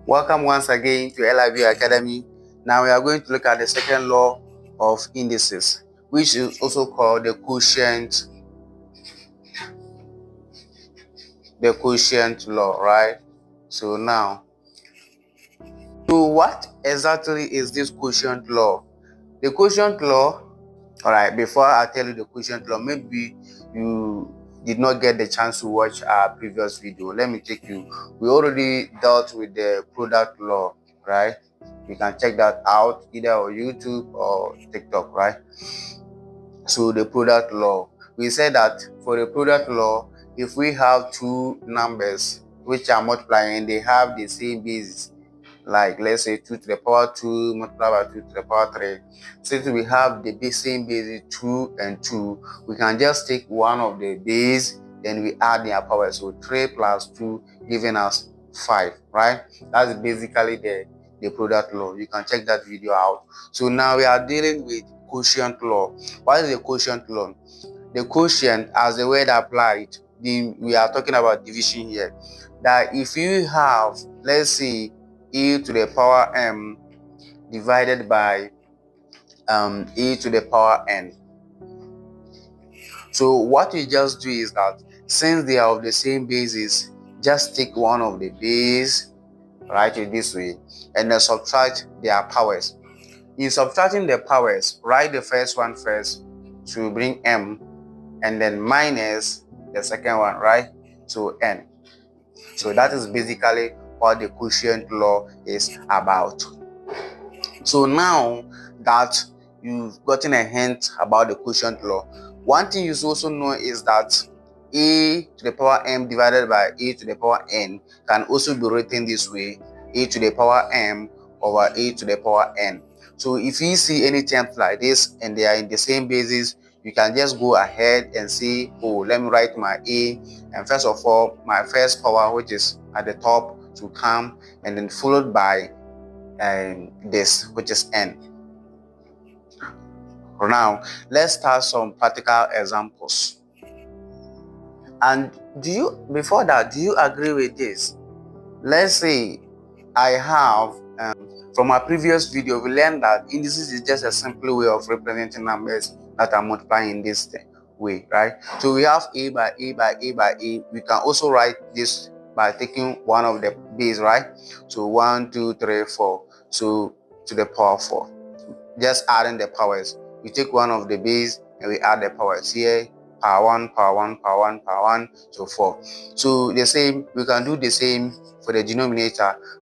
Welcome once again to Lib Academy. Now we are going to look at the second law of indices, which is also called the quotient law, right? So what exactly is this quotient law? The quotient law, all right, before I tell you the quotient law, maybe you did not get the chance to watch our previous video. Let me take you. We already dealt with the product law, right? You can check that out either on YouTube or TikTok, right? So the product law, we said that for the product law, if we have two numbers which are multiplying, they have the same basis, like let's say 2 to the power 2 multiplied by 2 to the power 3. Since we have the same basis 2 and 2, we can just take one of the base, then we add their power. So 3 plus 2 giving us 5, right? That's basically the product law. You can check that video out. So now we are dealing with quotient law. What is the quotient law? The quotient, as the word applied, we are talking about division here. That if you have, let's say, e to the power m divided by e to the power n. So what you just do is that since they are of the same basis, just take one of the base, write it this way, and then subtract their powers. In subtracting the powers, write the first one first to bring m, and then minus the second one, right? So n. So that is basically what the quotient law is about. So now that you've gotten a hint about the quotient law, one thing you also know is that a to the power m divided by a to the power n can also be written this way: a to the power m over a to the power n. So if you see any terms like this and they are in the same basis, you can just go ahead and say, oh, let me write my a, and first of all, my first power, which is at the top, to come, and then followed by this, which is n. Now let's start some practical examples. And before that, do you agree with this? Let's say I have from our previous video, we learned that indices is just a simple way of representing numbers that are multiplying in this way, right? So we have a by a by a by a. We can also write this by taking one of the base, right? So 1, 2, 3, 4. So to the power 4. Just adding the powers. We take one of the base and we add the powers here. Power 1, power 1, power 1, power 1, so 4. So the same, we can do the same for the denominator.